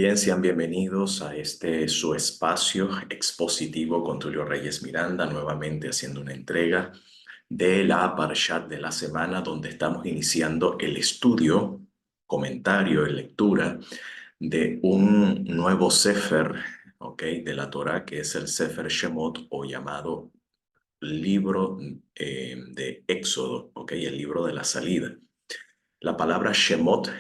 Bien, sean bienvenidos a este su espacio expositivo con Tulio Reyes Miranda, nuevamente haciendo una entrega de la Parshat de la semana, donde estamos iniciando el estudio, comentario y lectura de un nuevo Sefer, ¿ok? De la Torá, que es el Sefer Shemot, o llamado libro de Éxodo, ¿ok? El libro de la salida. La palabra Shemot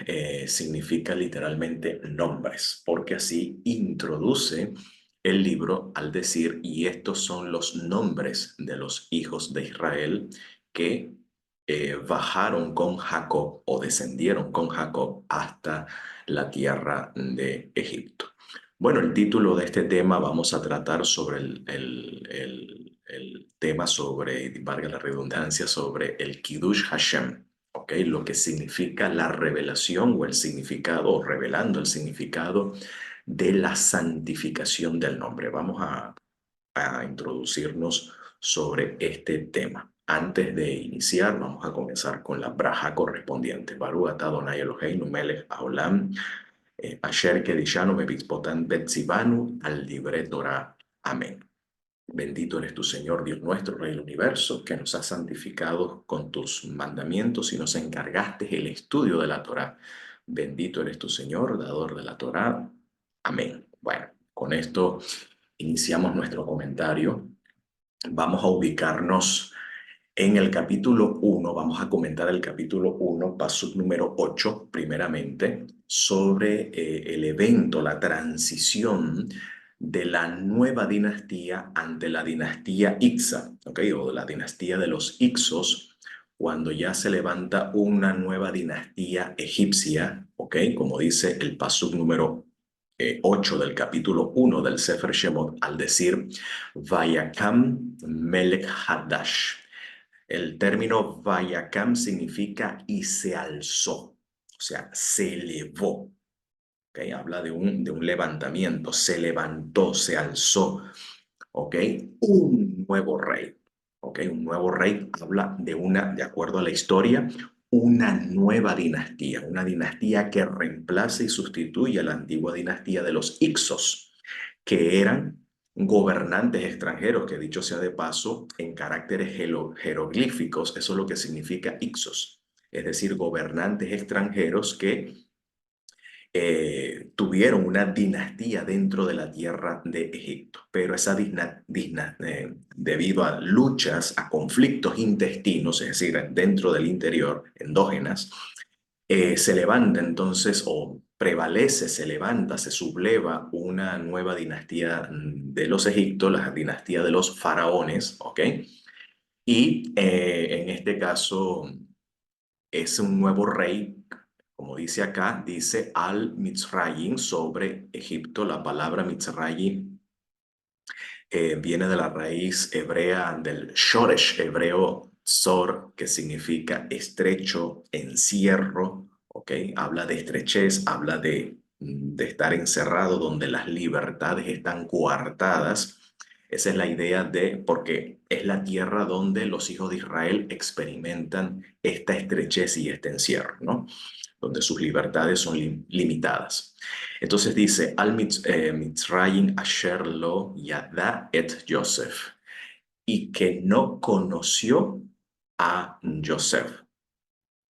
significa literalmente nombres, porque así introduce el libro al decir, y estos son los nombres de los hijos de Israel que bajaron con Jacob o descendieron con Jacob hasta la tierra de Egipto. Bueno, el título de este tema vamos a tratar sobre el tema sobre, valga la redundancia, sobre el Kiddush Hashem. ¿Ok? Lo que significa la revelación o el significado, o revelando el significado de la santificación del nombre. Vamos a introducirnos sobre este tema. Antes de iniciar, vamos a comenzar con la braja correspondiente. Baruch atah Adonai Eloheinu melech haolam, asher kedishanu bemitzvotan betzivanu al libre Torah. Amén. Bendito eres tu Señor, Dios nuestro, Rey del universo, que nos has santificado con tus mandamientos y nos encargaste el estudio de la Torá. Bendito eres tu Señor, dador de la Torá. Amén. Bueno, con esto iniciamos nuestro comentario. Vamos a ubicarnos en el capítulo 1. Vamos a comentar el capítulo 1, pasuk número 8, primeramente, sobre el evento, la transición de la nueva dinastía ante la dinastía Ixa, ¿ok? O la dinastía de los Ixos, cuando ya se levanta una nueva dinastía egipcia, ¿ok? Como dice el pasuk número 8 del capítulo 1 del Sefer Shemot, al decir Vayakam Melech Hadash. El término Vayakam significa y se alzó, o sea, se elevó. ¿Okay? Habla de un levantamiento, se levantó, se alzó. ¿Ok? Un nuevo rey. ¿Ok? Un nuevo rey habla de acuerdo a la historia, una nueva dinastía, una dinastía que reemplaza y sustituye a la antigua dinastía de los Ixos, que eran gobernantes extranjeros, que dicho sea de paso, en caracteres jeroglíficos, eso es lo que significa Ixos, es decir, gobernantes extranjeros que tuvieron una dinastía dentro de la tierra de Egipto, pero esa debido a luchas, a conflictos intestinos, es decir, dentro del interior, endógenas, se levanta entonces o prevalece, se levanta, se subleva una nueva dinastía de los egipcios, la dinastía de los faraones, ¿ok? Y en este caso es un nuevo rey, como dice acá, dice al-Mitzrayim sobre Egipto. La palabra Mitzrayim viene de la raíz hebrea del shoresh hebreo tzor, que significa estrecho, encierro, ¿ok? Habla de estrechez, habla de estar encerrado, donde las libertades están coartadas. Esa es la idea porque es la tierra donde los hijos de Israel experimentan esta estrechez y este encierro, ¿no? Donde sus libertades son limitadas. Entonces dice, Mitzrayim asher lo yada et Joseph, y que no conoció a Joseph.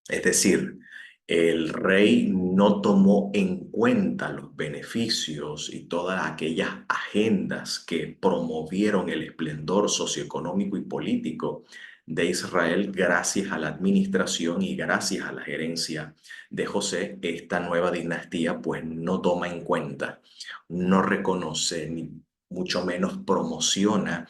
Es decir, el rey no tomó en cuenta los beneficios y todas aquellas agendas que promovieron el esplendor socioeconómico y político de Israel gracias a la administración y gracias a la gerencia de José. Esta nueva dinastía pues no toma en cuenta, no reconoce ni mucho menos promociona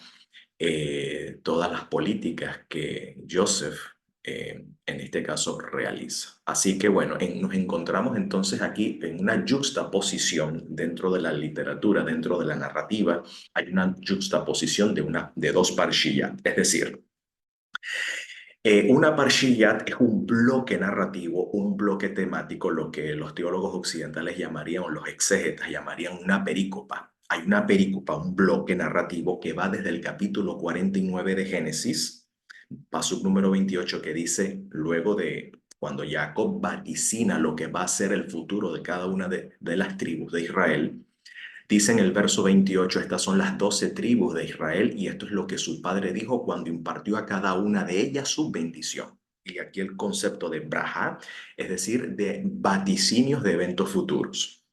todas las políticas que Joseph, en este caso, realiza. Así que bueno, nos encontramos entonces aquí en una juxtaposición dentro de la literatura, dentro de la narrativa, hay una juxtaposición de dos parshiyat, es decir, una parshiyat es un bloque narrativo, un bloque temático, lo que los teólogos occidentales llamarían, o los exégetas llamarían una perícopa. Hay una perícopa, un bloque narrativo que va desde el capítulo 49 de Génesis, pasuk número 28, que dice, luego de cuando Jacob vaticina lo que va a ser el futuro de cada una de las tribus de Israel, dice en el verso 28, estas son las 12 tribus de Israel y esto es lo que su padre dijo cuando impartió a cada una de ellas su bendición. Y aquí el concepto de braja, es decir, de vaticinios de eventos futuros.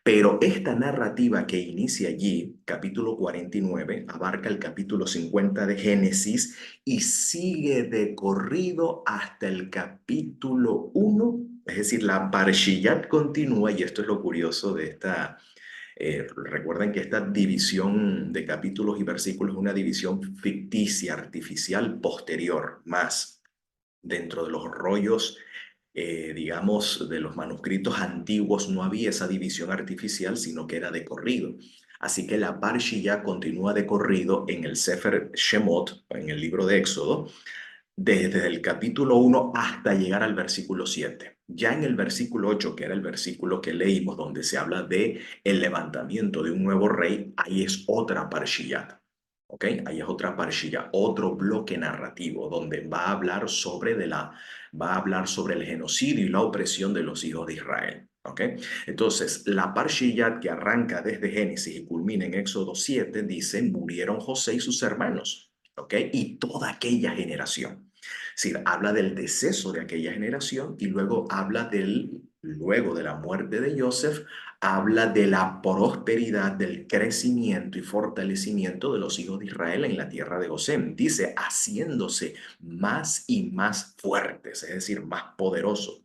Pero esta narrativa que inicia allí, capítulo 49, abarca el capítulo 50 de Génesis y sigue de corrido hasta el capítulo 1. Es decir, la Parshiyat continúa, y esto es lo curioso de esta. Recuerden que esta división de capítulos y versículos es una división ficticia, artificial, posterior, más dentro de los rollos, digamos, de los manuscritos antiguos no había esa división artificial, sino que era de corrido. Así que la Parshiya continúa de corrido en el Sefer Shemot, en el libro de Éxodo, desde el capítulo 1 hasta llegar al versículo 7. Ya en el versículo 8, que era el versículo que leímos, donde se habla de el levantamiento de un nuevo rey, ahí es otra Parshiya. ¿Ok? Ahí es otra parshilla, otro bloque narrativo donde va a hablar sobre el genocidio y la opresión de los hijos de Israel. ¿Ok? Entonces, la parshilla que arranca desde Génesis y culmina en Éxodo 7 dice, murieron José y sus hermanos. ¿Ok? Y toda aquella generación. Es decir, habla del deceso de aquella generación y luego habla luego de la muerte de Joseph, habla de la prosperidad, del crecimiento y fortalecimiento de los hijos de Israel en la tierra de Gosén. Dice, haciéndose más y más fuertes, es decir, más poderosos.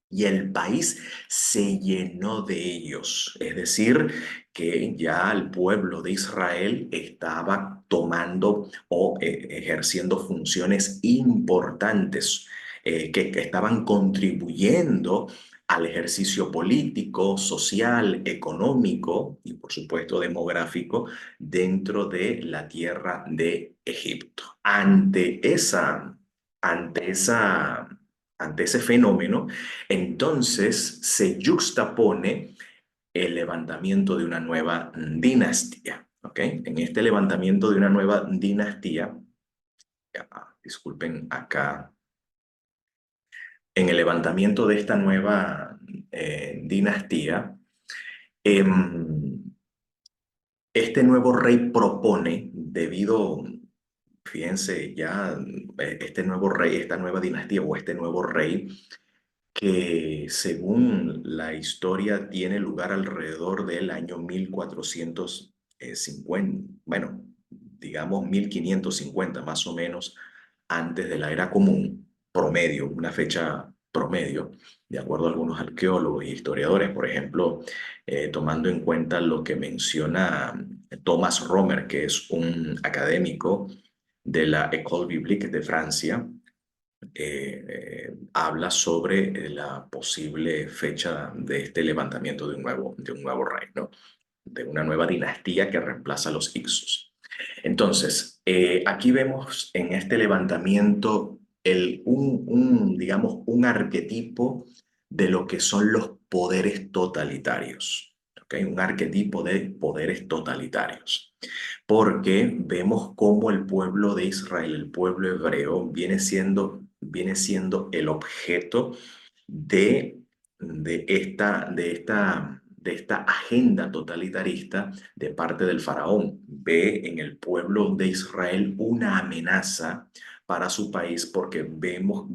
Y el país se llenó de ellos. Es decir, que ya el pueblo de Israel estaba tomando o ejerciendo funciones importantes que estaban contribuyendo al ejercicio político, social, económico y por supuesto demográfico dentro de la tierra de Egipto. Ante esa, ante ese fenómeno, entonces se yuxtapone el levantamiento de una nueva dinastía. ¿Ok? En este levantamiento de una nueva dinastía, disculpen acá, en el levantamiento de esta nueva dinastía, em, este nuevo rey propone, fíjense ya, este nuevo rey, esta nueva dinastía o este nuevo rey, que según la historia tiene lugar alrededor del año 1450, bueno, digamos 1550 más o menos antes de la era común, promedio, una fecha promedio, de acuerdo a algunos arqueólogos y historiadores, por ejemplo, tomando en cuenta lo que menciona Thomas Romer, que es un académico de la École Biblique de Francia, habla sobre la posible fecha de este levantamiento de un nuevo rey, ¿no? De una nueva dinastía que reemplaza a los Hicsos. Entonces, aquí vemos en este levantamiento digamos, un arquetipo de lo que son los poderes totalitarios. ¿Ok? Un arquetipo de poderes totalitarios. Porque vemos cómo el pueblo de Israel, el pueblo hebreo, viene siendo el objeto de, de esta agenda totalitarista de parte del faraón. Ve en el pueblo de Israel una amenaza para su país porque vemos,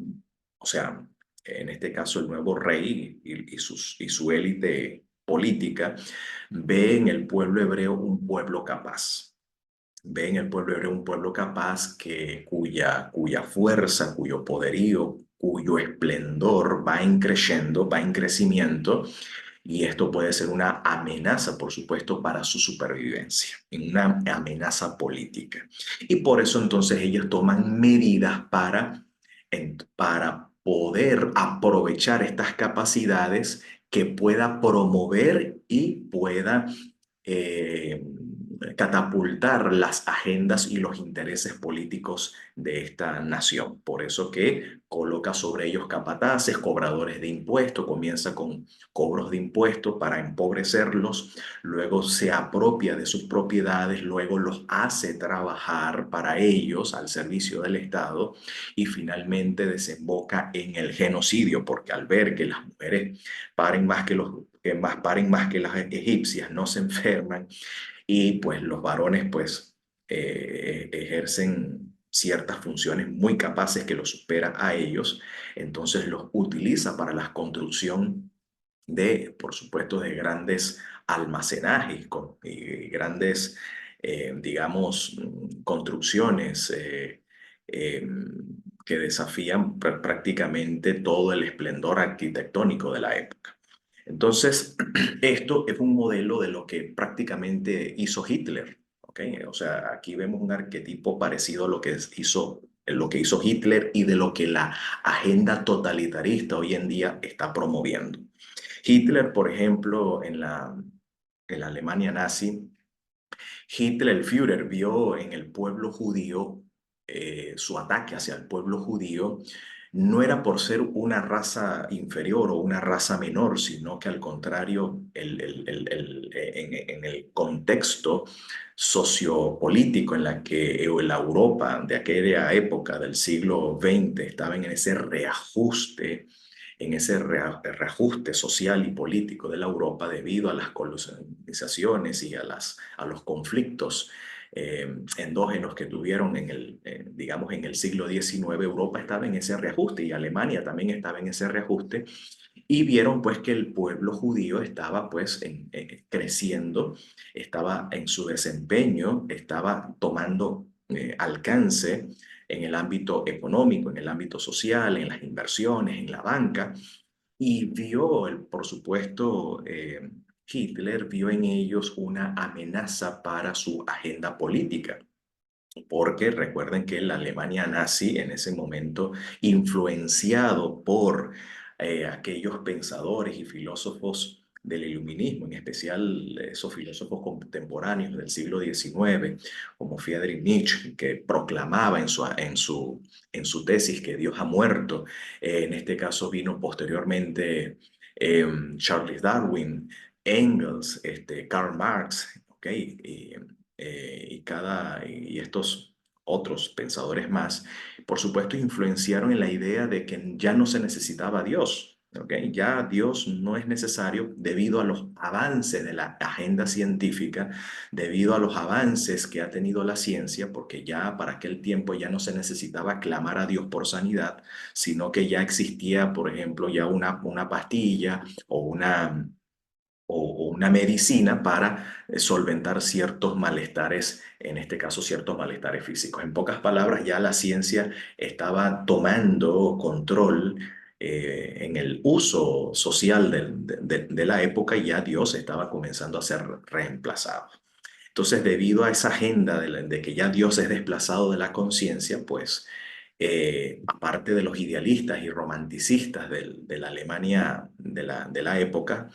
o sea, en este caso el nuevo rey y su élite política, ve en el pueblo hebreo un pueblo capaz. Ve en el pueblo hebreo un pueblo capaz cuya fuerza, cuyo poderío, cuyo esplendor va en creciendo, va en crecimiento, y esto puede ser una amenaza, por supuesto, para su supervivencia, una amenaza política. Y por eso entonces ellos toman medidas para poder aprovechar estas capacidades que pueda promover y pueda catapultar las agendas y los intereses políticos de esta nación. Por eso que coloca sobre ellos capataces, cobradores de impuestos, comienza con cobros de impuestos para empobrecerlos, luego se apropia de sus propiedades, luego los hace trabajar para ellos al servicio del Estado y finalmente desemboca en el genocidio, porque al ver que las mujeres paren más que paren más que las egipcias, no se enferman y pues los varones pues ejercen ciertas funciones muy capaces que los supera a ellos, entonces los utiliza para la construcción de, por supuesto, de grandes almacenajes y grandes, digamos, construcciones eh, que desafían prácticamente todo el esplendor arquitectónico de la época. Entonces, esto es un modelo de lo que prácticamente hizo Hitler, ¿ok? O sea, aquí vemos un arquetipo parecido a lo que hizo Hitler y de lo que la agenda totalitarista hoy en día está promoviendo. Hitler, por ejemplo, en la Alemania nazi, Hitler, el Führer, vio en el pueblo judío, su ataque hacia el pueblo judío, no era por ser una raza inferior o una raza menor, sino que al contrario, en el contexto sociopolítico en la que la Europa de aquella época del siglo XX estaba en ese reajuste social y político de la Europa debido a las colonizaciones y a los conflictos endógenos que tuvieron digamos, en el siglo XIX. Europa estaba en ese reajuste y Alemania también estaba en ese reajuste y vieron pues que el pueblo judío estaba pues creciendo, estaba en su desempeño, estaba tomando alcance en el ámbito económico, en el ámbito social, en las inversiones, en la banca, y vio, por supuesto, Hitler vio en ellos una amenaza para su agenda política. Porque recuerden que la Alemania nazi en ese momento, influenciado por aquellos pensadores y filósofos del iluminismo, en especial esos filósofos contemporáneos del siglo XIX, como Friedrich Nietzsche, que proclamaba en su tesis que Dios ha muerto. En este caso vino posteriormente Charles Darwin, Engels, Karl Marx, ¿ok? Y estos otros pensadores más, por supuesto, influenciaron en la idea de que ya no se necesitaba Dios, ¿ok? Ya Dios no es necesario debido a los avances de la agenda científica, debido a los avances que ha tenido la ciencia, porque ya para aquel tiempo ya no se necesitaba clamar a Dios por sanidad, sino que ya existía, por ejemplo, ya una pastilla o o una medicina para solventar ciertos malestares, en este caso ciertos malestares físicos. En pocas palabras, ya la ciencia estaba tomando control en el uso social de la época y ya Dios estaba comenzando a ser reemplazado. Entonces, debido a esa agenda de que ya Dios es desplazado de la conciencia, pues aparte de los idealistas y romanticistas de la Alemania de la época,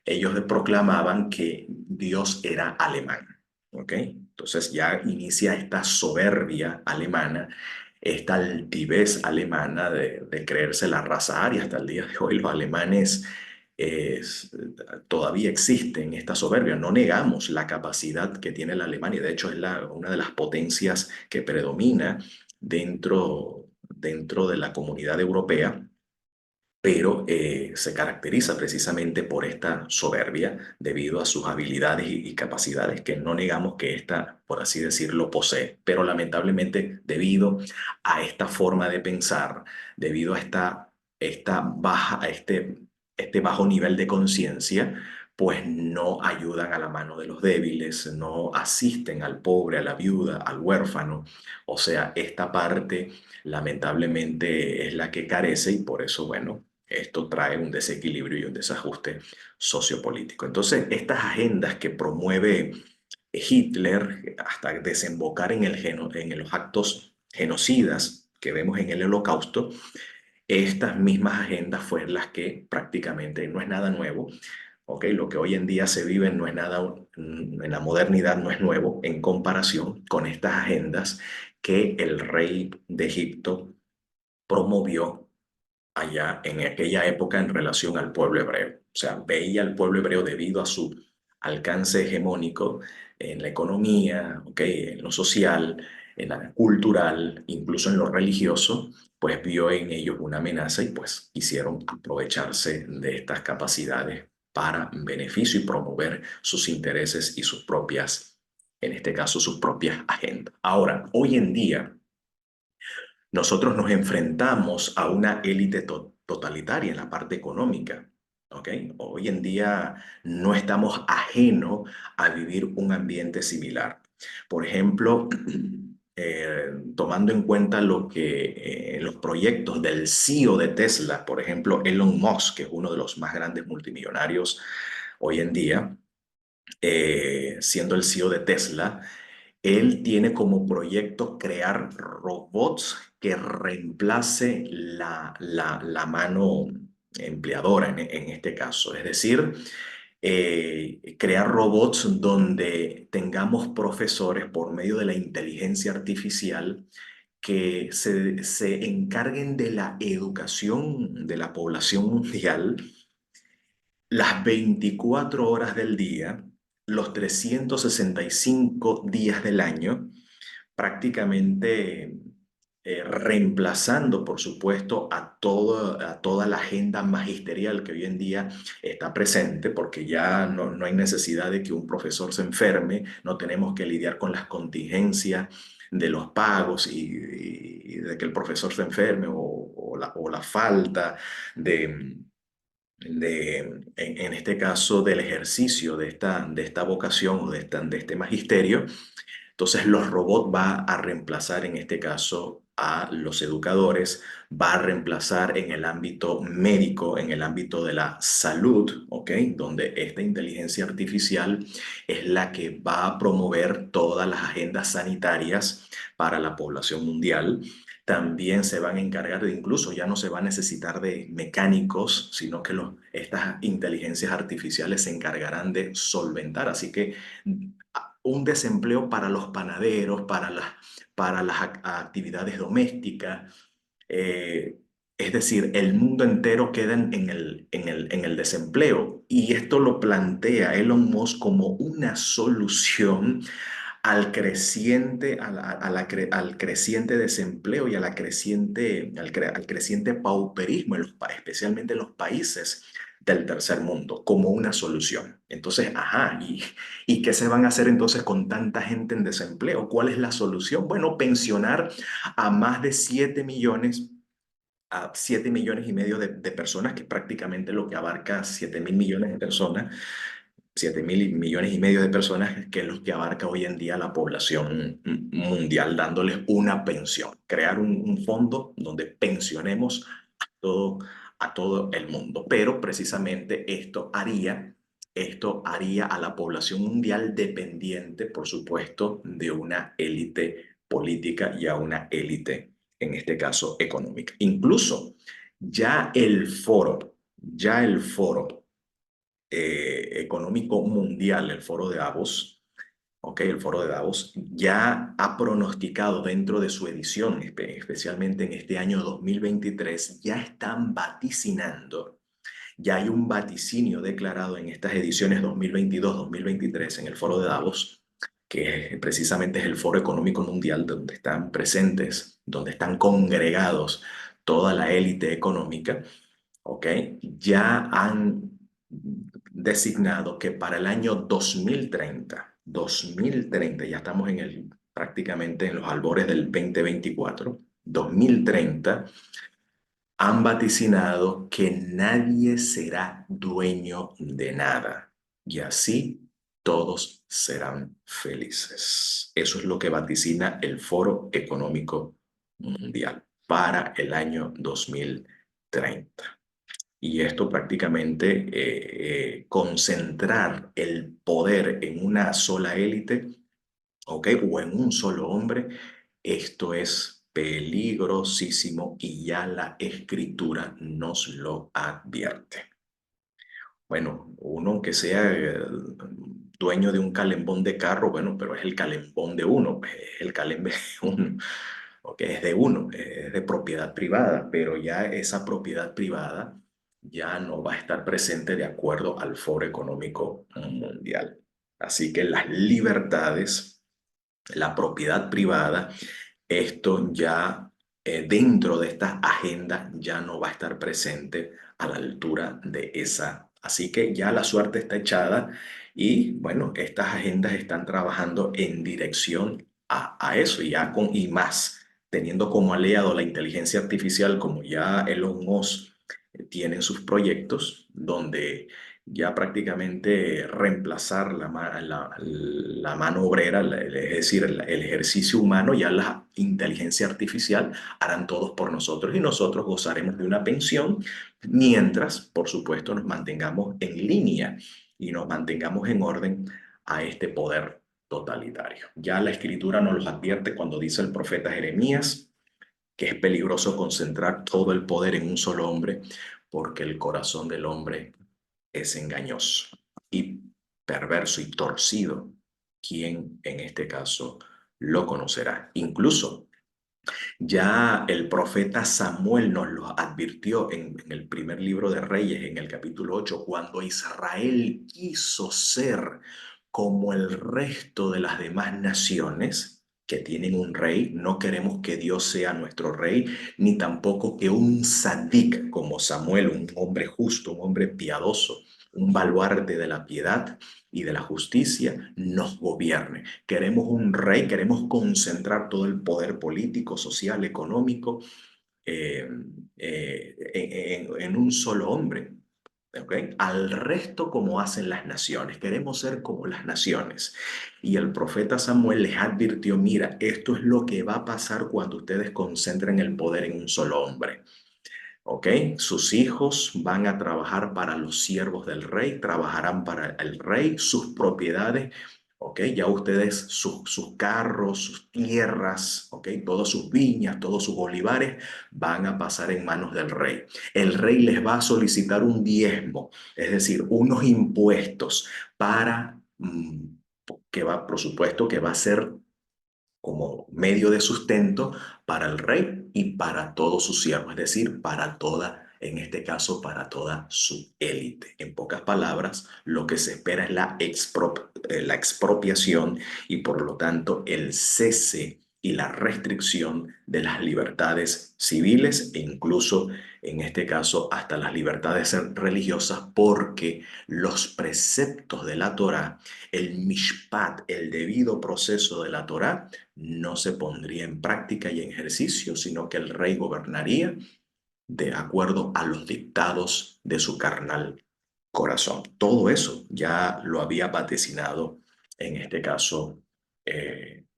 ellos proclamaban que Dios era alemán. ¿Ok? Entonces ya inicia esta soberbia alemana, esta altivez alemana de creerse la raza aria. Hasta el día de hoy los alemanes todavía existen esta soberbia. No negamos la capacidad que tiene la Alemania. De hecho, es una de las potencias que predomina dentro de la comunidad europea, pero se caracteriza precisamente por esta soberbia debido a sus habilidades y capacidades que no negamos que ésta, por así decirlo, posee. Pero lamentablemente, debido a esta forma de pensar, debido a este bajo nivel de conciencia, pues no ayudan a la mano de los débiles, no asisten al pobre, a la viuda, al huérfano. O sea, esta parte lamentablemente es la que carece y por eso, bueno, esto trae un desequilibrio y un desajuste sociopolítico. Entonces, estas agendas que promueve Hitler hasta desembocar en los actos genocidas que vemos en el Holocausto, estas mismas agendas fueron las que prácticamente no es nada nuevo, ¿ok? Lo que hoy en día se vive no es nada, en la modernidad no es nuevo en comparación con estas agendas que el rey de Egipto promovió allá en aquella época en relación al pueblo hebreo. O sea, veía al pueblo hebreo debido a su alcance hegemónico en la economía, ¿okay? En lo social, en la cultural, incluso en lo religioso, pues vio en ellos una amenaza y pues quisieron aprovecharse de estas capacidades para beneficio y promover sus intereses y sus propias, en este caso, sus propias agendas. Ahora, hoy en día, nosotros nos enfrentamos a una élite totalitaria en la parte económica, ¿ok? Hoy en día no estamos ajenos a vivir un ambiente similar. Por ejemplo, tomando en cuenta lo que los proyectos del CEO de Tesla, por ejemplo, Elon Musk, que es uno de los más grandes multimillonarios hoy en día, siendo el CEO de Tesla, él tiene como proyecto crear robots que reemplace la mano empleadora en este caso. Es decir, crear robots donde tengamos profesores por medio de la inteligencia artificial que se encarguen de la educación de la población mundial las 24 horas del día, los 365 días del año, prácticamente reemplazando, por supuesto, a toda la agenda magisterial que hoy en día está presente, porque ya no hay necesidad de que un profesor se enferme, no tenemos que lidiar con las contingencias de los pagos y de que el profesor se enferme o la falta de en este caso, del ejercicio de esta vocación o de este magisterio. Entonces, los robots va a reemplazar en este caso a los educadores, va a reemplazar en el ámbito médico, en el ámbito de la salud, ¿ok? Donde esta inteligencia artificial es la que va a promover todas las agendas sanitarias para la población mundial. También se van a encargar de, incluso ya no se va a necesitar de mecánicos, sino que estas inteligencias artificiales se encargarán de solventar. Así que un desempleo para los panaderos, para las actividades domésticas. eh, es decir, el mundo entero queda en el desempleo. Y esto lo plantea Elon Musk como una solución al creciente, al creciente desempleo y a la creciente, al creciente pauperismo, especialmente en los países del tercer mundo, como una solución. Entonces, ajá, ¿y qué se van a hacer entonces con tanta gente en desempleo? ¿Cuál es la solución? Bueno, pensionar a más de 7 millones a 7,5 millones de personas, que es prácticamente lo que abarca 7.000 millones de personas, 7,5 millones de personas, que es lo que abarca hoy en día la población mundial, dándoles una pensión. Crear un fondo donde pensionemos todo, a todo el mundo. Pero precisamente esto haría a la población mundial dependiente, por supuesto, de una élite política y a una élite, en este caso, económica. Incluso ya el foro económico mundial, el foro de Davos, ¿ok? El foro de Davos ya ha pronosticado dentro de su edición, especialmente en este año 2023, ya están vaticinando, ya hay un vaticinio declarado en estas ediciones 2022-2023 en el foro de Davos, que precisamente es el foro económico mundial donde están presentes, donde están congregados toda la élite económica, ¿ok? Ya han designado que para el año 2030, ya estamos prácticamente en los albores del 2024, 2030, han vaticinado que nadie será dueño de nada y así todos serán felices. Eso es lo que vaticina el Foro Económico Mundial para el año 2030. Y esto prácticamente concentrar el poder en una sola élite, ¿ok? O en un solo hombre, esto es peligrosísimo y ya la escritura nos lo advierte. Bueno, uno aunque sea dueño de un calembón de carro, bueno, pero es el calembón de uno, pues, es el calembe de uno, ok, es de uno, es de propiedad privada, pero ya esa propiedad privada ya no va a estar presente de acuerdo al Foro Económico Mundial. Así que las libertades, la propiedad privada, esto ya dentro de esta agenda ya no va a estar presente a la altura de esa. Así que ya la suerte está echada y bueno, estas agendas están trabajando en dirección a eso y más, teniendo como aliado la inteligencia artificial como ya Elon Musk tiene en sus proyectos, donde ya prácticamente reemplazar la mano obrera, es decir, el ejercicio humano, ya la inteligencia artificial harán todos por nosotros y nosotros gozaremos de una pensión mientras, por supuesto, nos mantengamos en línea y nos mantengamos en orden a este poder totalitario. Ya la escritura nos los advierte cuando dice el profeta Jeremías que es peligroso concentrar todo el poder en un solo hombre porque el corazón del hombre es engañoso y perverso y torcido. ¿Quién en este caso lo conocerá? Incluso ya el profeta Samuel nos lo advirtió en el primer libro de Reyes, en el capítulo 8 cuando Israel quiso ser como el resto de las demás naciones que tienen un rey. No queremos que Dios sea nuestro rey, ni tampoco que un sadik como Samuel, un hombre justo, un hombre piadoso, un baluarte de la piedad y de la justicia, nos gobierne. Queremos un rey, queremos concentrar todo el poder político, social, económico eh, en un solo hombre. ¿Okay? Al resto como hacen las naciones. Queremos ser como las naciones. Y el profeta Samuel les advirtió, mira, esto es lo que va a pasar cuando ustedes concentren el poder en un solo hombre. ¿Ok? Sus hijos van a trabajar para los siervos del rey, trabajarán para el rey, sus propiedades, ¿ok? Ya ustedes, sus carros, sus tierras, ¿ok? Todas sus viñas, todos sus olivares van a pasar en manos del rey. El rey les va a solicitar un diezmo, es decir, unos impuestos para, que va, por supuesto, que va a ser como medio de sustento para el rey y para todos sus siervos, es decir, para toda, en este caso, para toda su élite. En pocas palabras, lo que se espera es la expropiación y por lo tanto el cese y la restricción de las libertades civiles e incluso, en este caso, hasta las libertades religiosas, porque los preceptos de la Torá, el mishpat, el debido proceso de la Torá, no se pondría en práctica y en ejercicio, sino que el rey gobernaría de acuerdo a los dictados de su carnal corazón. Todo eso ya lo había vaticinado, en este caso,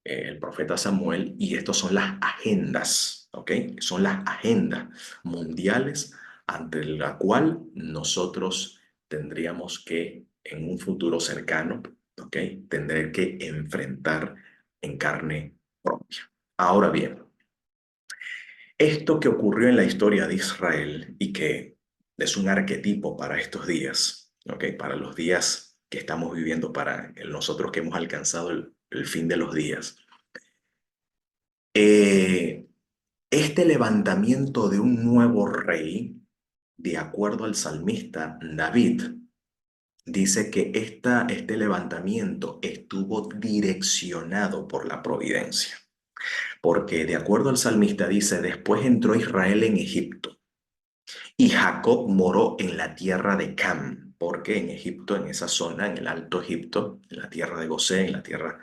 el profeta Samuel, y estas son las agendas, ¿ok? Son las agendas mundiales ante la cual nosotros tendríamos que, en un futuro cercano, ¿ok? Tendré que enfrentar en carne propia. Ahora bien, esto que ocurrió en la historia de Israel y que es un arquetipo para estos días, ¿ok? Para los días que estamos viviendo, para nosotros que hemos alcanzado el fin de los días. Eh, este levantamiento de un nuevo rey, de acuerdo al salmista David, dice que este levantamiento estuvo direccionado por la providencia. Porque de acuerdo al salmista dice, después entró Israel en Egipto y Jacob moró en la tierra de Cam, porque en Egipto, en esa zona, en el Alto Egipto, en la tierra de Gosén, en la tierra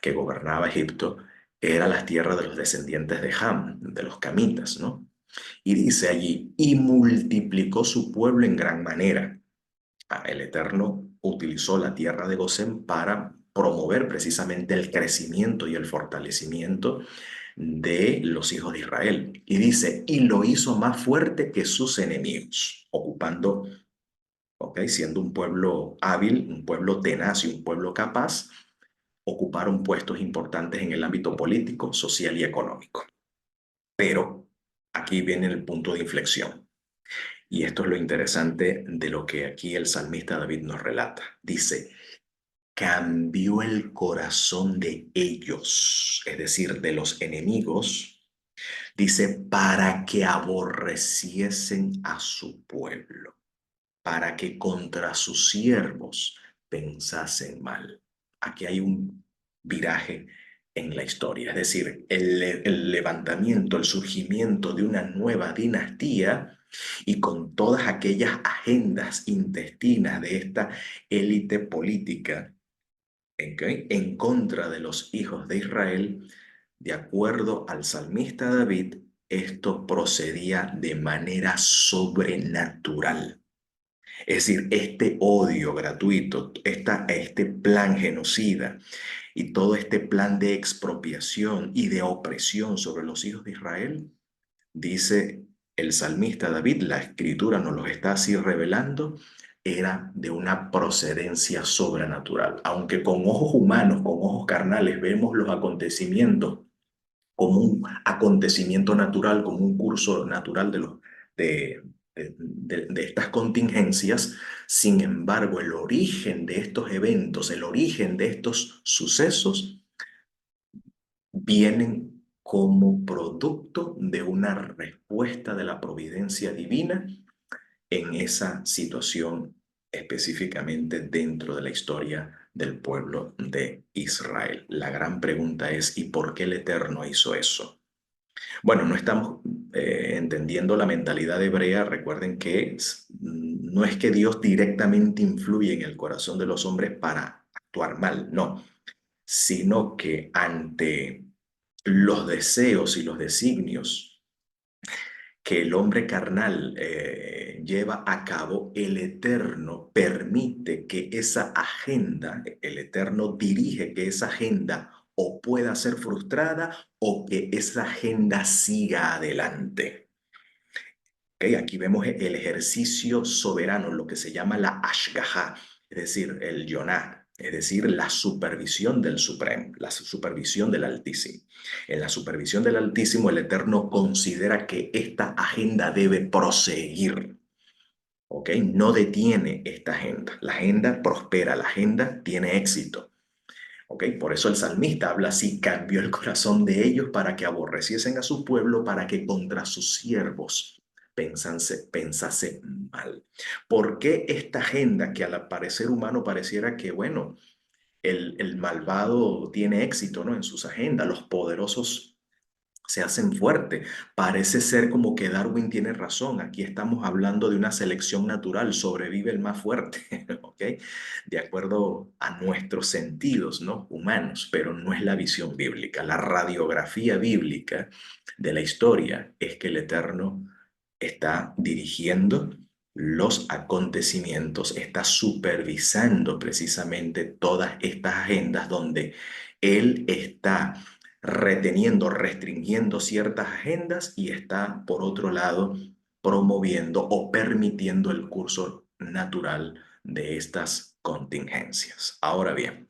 que gobernaba Egipto, era la tierra de los descendientes de Ham, de los camitas, ¿no? Y dice allí, y multiplicó su pueblo en gran manera. El Eterno utilizó la tierra de Gosén para promover precisamente el crecimiento y el fortalecimiento de los hijos de Israel. Y dice, y lo hizo más fuerte que sus enemigos, ocupando, ¿ok? Siendo un pueblo hábil, un pueblo tenaz y un pueblo capaz, ocuparon puestos importantes en el ámbito político, social y económico. Pero aquí viene el punto de inflexión. Y esto es lo interesante de lo que aquí el salmista David nos relata. Dice, cambió el corazón de ellos, es decir, de los enemigos, dice, para que aborreciesen a su pueblo, para que contra sus siervos pensasen mal. Aquí hay un viraje en la historia, es decir, el levantamiento, el surgimiento de una nueva dinastía y con todas aquellas agendas intestinas de esta élite política, ¿ok?, en contra de los hijos de Israel. De acuerdo al salmista David, esto procedía de manera sobrenatural. Es decir, este odio gratuito, este plan genocida y todo este plan de expropiación y de opresión sobre los hijos de Israel, dice el salmista David, la escritura nos lo está así revelando, era de una procedencia sobrenatural. Aunque con ojos humanos, con ojos carnales, vemos los acontecimientos como un acontecimiento natural, como un curso natural de, de estas contingencias. Sin embargo, el origen de estos eventos, el origen de estos sucesos, vienen como producto de una respuesta de la providencia divina en esa situación, específicamente dentro de la historia del pueblo de Israel. La gran pregunta es, ¿y por qué el Eterno hizo eso? Bueno, no estamos entendiendo la mentalidad hebrea. Recuerden que no es que Dios directamente influye en el corazón de los hombres para actuar mal, no, sino que ante los deseos y los designios que el hombre carnal lleva a cabo, el Eterno permite que esa agenda, el Eterno dirige que esa agenda o pueda ser frustrada o que esa agenda siga adelante. ¿Okay? Aquí vemos el ejercicio soberano, lo que se llama la Ashgaha, es decir, el Yoná, es decir, la supervisión del Supremo, la supervisión del Altísimo. En la supervisión del Altísimo, el Eterno considera que esta agenda debe proseguir. ¿Ok? No detiene esta agenda. La agenda prospera, la agenda tiene éxito. ¿Ok? Por eso el salmista habla así, cambió el corazón de ellos para que aborreciesen a su pueblo, para que contra sus siervos pensase mal. ¿Por qué esta agenda que al parecer humano pareciera que, bueno, el malvado tiene éxito, ¿no?, en sus agendas, los poderosos se hacen fuertes? Parece ser como que Darwin tiene razón. Aquí estamos hablando de una selección natural, sobrevive el más fuerte, ¿ok? De acuerdo a nuestros sentidos, ¿no?, humanos, pero no es la visión bíblica. La radiografía bíblica de la historia es que el Eterno está dirigiendo los acontecimientos, está supervisando precisamente todas estas agendas donde Él está reteniendo, restringiendo ciertas agendas y está, por otro lado, promoviendo o permitiendo el curso natural de estas contingencias. Ahora bien,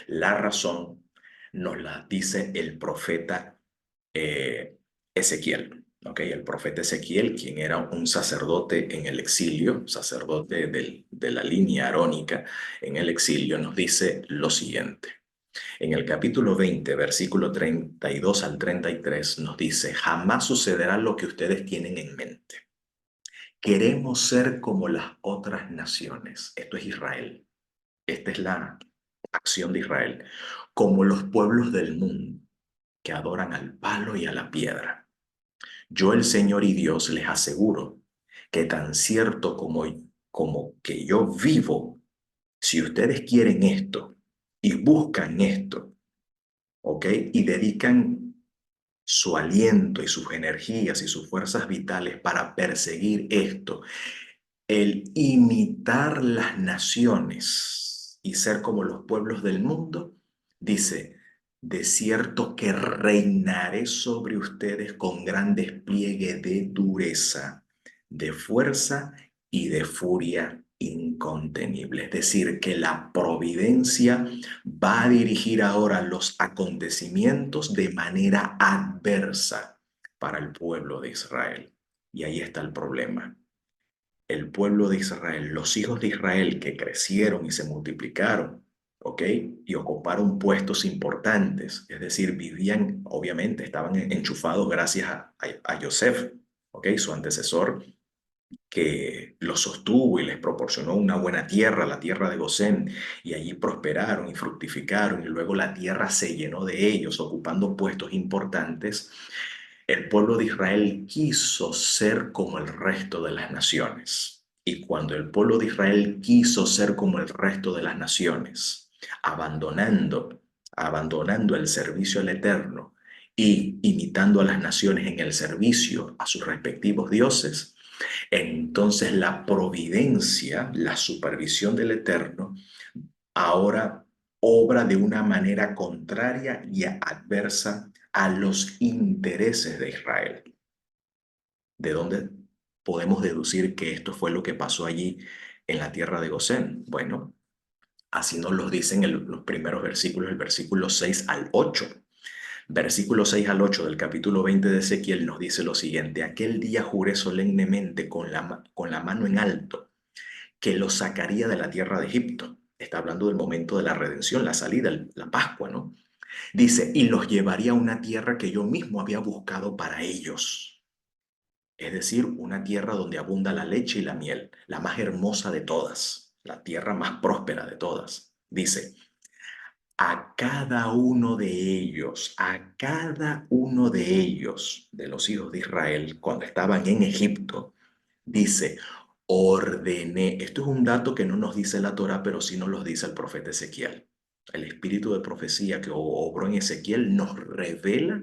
la razón nos la dice el profeta Ezequiel. ¿Ok? El profeta Ezequiel, quien era un sacerdote en el exilio, sacerdote de la línea arónica en el exilio, nos dice lo siguiente. En el capítulo 20, versículo 32 al 33, nos dice, jamás sucederá lo que ustedes tienen en mente. Queremos ser como las otras naciones. Esto es Israel. Esta es la acción de Israel. Como los pueblos del mundo que adoran al palo y a la piedra. Yo, el Señor y Dios, les aseguro que tan cierto como que yo vivo, si ustedes quieren esto y buscan esto, ¿ok?, y dedican su aliento y sus energías y sus fuerzas vitales para perseguir esto, el imitar las naciones y ser como los pueblos del mundo, dice, de cierto que reinaré sobre ustedes con gran despliegue de dureza, de fuerza y de furia incontenible. Es decir, que la providencia va a dirigir ahora los acontecimientos de manera adversa para el pueblo de Israel. Y ahí está el problema. el pueblo de Israel, los hijos de Israel que crecieron y se multiplicaron, ¿ok? Y ocuparon puestos importantes, es decir, vivían, obviamente, estaban enchufados gracias a Yosef, ¿ok? Su antecesor, que los sostuvo y les proporcionó una buena tierra, la tierra de Gosén, y allí prosperaron y fructificaron, y luego la tierra se llenó de ellos, ocupando puestos importantes. El pueblo de Israel quiso ser como el resto de las naciones. Y cuando el pueblo de Israel quiso ser como el resto de las naciones, abandonando el servicio al Eterno y imitando a las naciones en el servicio a sus respectivos dioses, entonces la providencia, la supervisión del Eterno, ahora obra de una manera contraria y adversa a los intereses de Israel. ¿De dónde podemos deducir que esto fue lo que pasó allí en la tierra de Gosén? Bueno, así nos lo dicen los primeros versículos, el versículo 6 al 8. Versículo 6 al 8 del capítulo 20 de Ezequiel nos dice lo siguiente: aquel día juré solemnemente con la mano en alto que los sacaría de la tierra de Egipto. Está hablando del momento de la redención, la salida, la Pascua, ¿no? Dice, y los llevaría a una tierra que yo mismo había buscado para ellos. Es decir, una tierra donde abunda la leche y la miel, la más hermosa de todas, la tierra más próspera de todas. Dice, a cada uno de ellos, a cada uno de ellos, de los hijos de Israel, cuando estaban en Egipto, dice, ordené. Esto es un dato que no nos dice la Torá, pero sí nos lo dice el profeta Ezequiel. El espíritu de profecía que obró en Ezequiel nos revela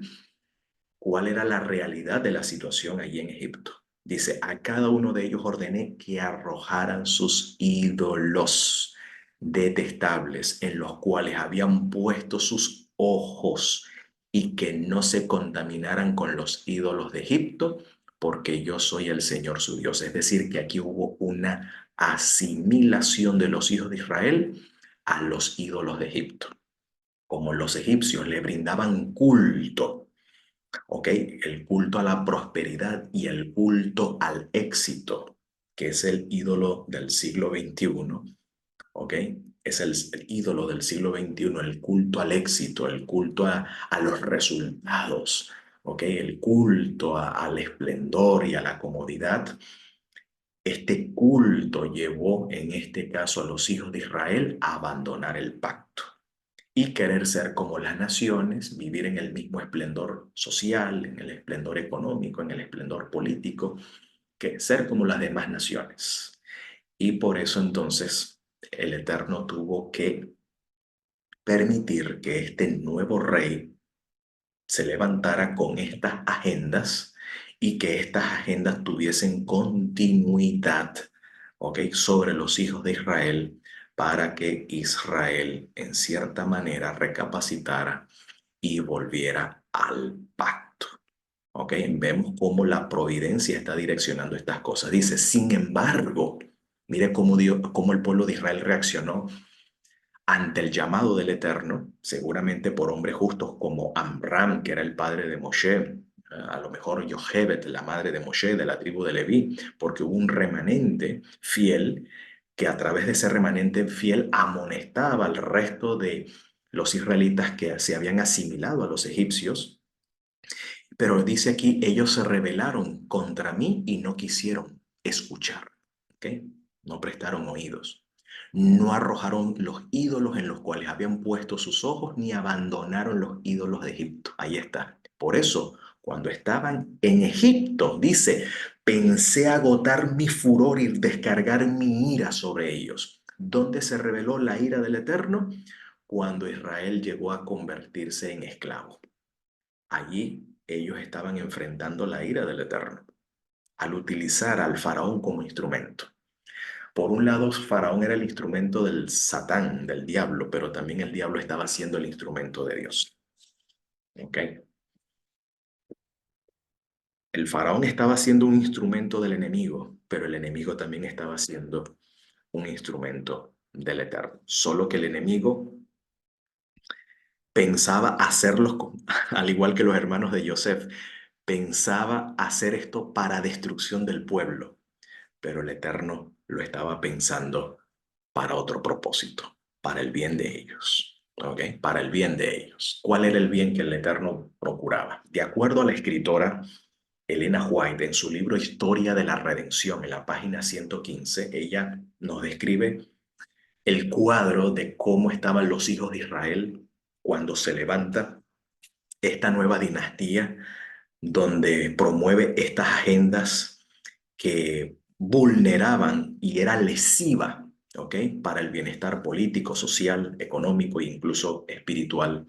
cuál era la realidad de la situación allí en Egipto. Dice, a cada uno de ellos ordené que arrojaran sus ídolos detestables en los cuales habían puesto sus ojos y que no se contaminaran con los ídolos de Egipto, porque yo soy el Señor su Dios. Es decir, que aquí hubo una asimilación de los hijos de Israel a los ídolos de Egipto. Como los egipcios le brindaban culto, ¿ok? El culto a la prosperidad y el culto al éxito, que es el ídolo del siglo XXI, ¿ok? Es el ídolo del siglo XXI, el culto al éxito, el culto a los resultados, ¿ok? El culto al esplendor y a la comodidad. Este culto llevó en este caso a los hijos de Israel a abandonar el pacto y querer ser como las naciones, vivir en el mismo esplendor social, en el esplendor económico, en el esplendor político, que ser como las demás naciones. Y por eso entonces el Eterno tuvo que permitir que este nuevo rey se levantara con estas agendas y que estas agendas tuviesen continuidad, ¿ok? Sobre los hijos de Israel para que Israel en cierta manera recapacitara y volviera al pacto. ¿Ok? Vemos cómo la providencia está direccionando estas cosas. Dice, sin embargo, mire cómo, cómo el pueblo de Israel reaccionó ante el llamado del Eterno, seguramente por hombres justos como Amram, que era el padre de Moshe, a lo mejor Yochebed, la madre de Moshe, de la tribu de Leví, porque hubo un remanente fiel que a través de ese remanente fiel amonestaba al resto de los israelitas que se habían asimilado a los egipcios. Pero dice aquí, ellos se rebelaron contra mí y no quisieron escuchar, ¿ok? No prestaron oídos. No arrojaron los ídolos en los cuales habían puesto sus ojos, ni abandonaron los ídolos de Egipto. Ahí está. Por eso, cuando estaban en Egipto, dice, pensé agotar mi furor y descargar mi ira sobre ellos. ¿Dónde se reveló la ira del Eterno? Cuando Israel llegó a convertirse en esclavo. Allí ellos estaban enfrentando la ira del Eterno al utilizar al faraón como instrumento. Por un lado, faraón era el instrumento del Satán, del diablo, pero también el diablo estaba siendo el instrumento de Dios. ¿Ok? El faraón estaba siendo un instrumento del enemigo, pero el enemigo también estaba siendo un instrumento del Eterno. Solo que el enemigo pensaba hacerlos, al igual que los hermanos de Yosef, pensaba hacer esto para destrucción del pueblo, pero el Eterno lo estaba pensando para otro propósito, para el bien de ellos. ¿Ok? Para el bien de ellos. ¿Cuál era el bien que el Eterno procuraba? De acuerdo a la escritora Elena White, en su libro Historia de la Redención, en la página 115, ella nos describe el cuadro de cómo estaban los hijos de Israel cuando se levanta esta nueva dinastía donde promueve estas agendas que vulneraban y era lesiva, ¿ok? Para el bienestar político, social, económico e incluso espiritual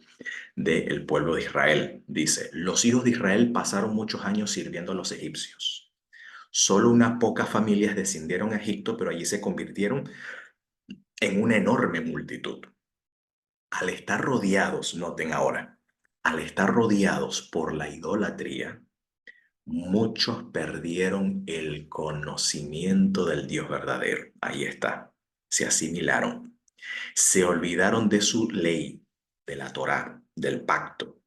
del pueblo de Israel. Dice, los hijos de Israel pasaron muchos años sirviendo a los egipcios. Solo unas pocas familias descendieron a Egipto, pero allí se convirtieron en una enorme multitud. Al estar rodeados, noten ahora, al estar rodeados por la idolatría, muchos perdieron el conocimiento del Dios verdadero. Ahí está. Se asimilaron. Se olvidaron de su ley, de la Torá, del pacto.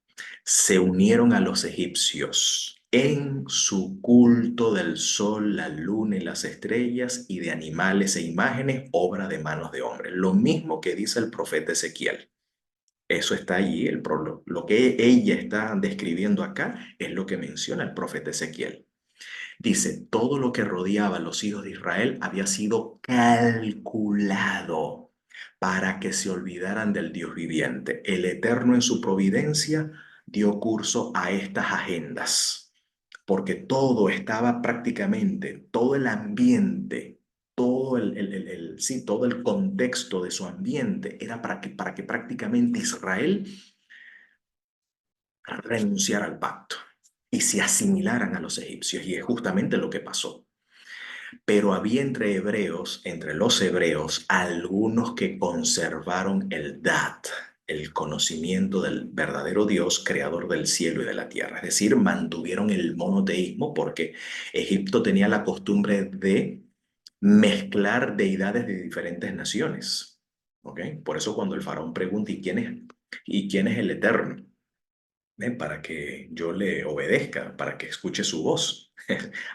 Se unieron a los egipcios en su culto del sol, la luna y las estrellas y de animales e imágenes, obra de manos de hombres. Lo mismo que dice el profeta Ezequiel. Eso está allí, lo que ella está describiendo acá es lo que menciona el profeta Ezequiel. Dice, todo lo que rodeaba a los hijos de Israel había sido calculado para que se olvidaran del Dios viviente. El Eterno en su providencia dio curso a estas agendas, porque todo estaba prácticamente, todo el ambiente, todo sí, todo el contexto de su ambiente era para que prácticamente Israel renunciara al pacto y se asimilaran a los egipcios. Y es justamente lo que pasó. Pero había entre los hebreos, algunos que conservaron el Dat, el conocimiento del verdadero Dios, creador del cielo y de la tierra. Es decir, mantuvieron el monoteísmo porque Egipto tenía la costumbre de mezclar deidades de diferentes naciones. ¿Ok? Por eso cuando el faraón pregunta, ¿y quién es el Eterno? Para que yo le obedezca, para que escuche su voz.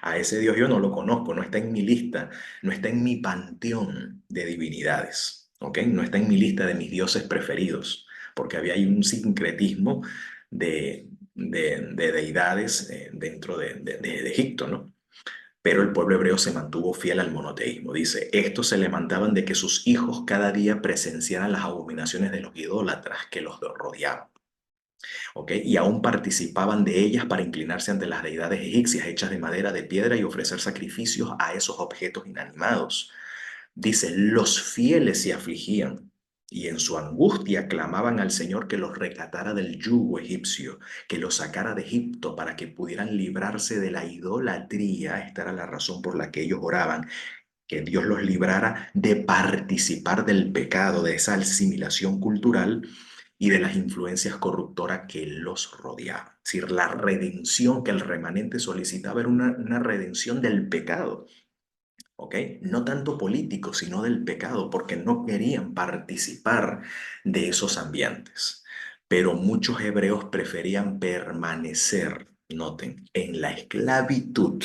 A ese Dios yo no lo conozco, no está en mi lista, no está en mi panteón de divinidades, ¿ok? No está en mi lista de mis dioses preferidos, porque había ahí un sincretismo de deidades dentro de Egipto, ¿no? Pero el pueblo hebreo se mantuvo fiel al monoteísmo. Dice, estos se levantaban de que sus hijos cada día presenciaran las abominaciones de los idólatras que los rodeaban. ¿Ok? Y aún participaban de ellas para inclinarse ante las deidades egipcias hechas de madera, de piedra y ofrecer sacrificios a esos objetos inanimados. Dice, los fieles se afligían y en su angustia clamaban al Señor que los rescatara del yugo egipcio, que los sacara de Egipto para que pudieran librarse de la idolatría. Esta era la razón por la que ellos oraban, que Dios los librara de participar del pecado, de esa asimilación cultural y de las influencias corruptoras que los rodeaban. Es decir, la redención que el remanente solicitaba era una redención del pecado, ¿ok? No tanto político, sino del pecado, porque no querían participar de esos ambientes. Pero muchos hebreos preferían permanecer, noten, en la esclavitud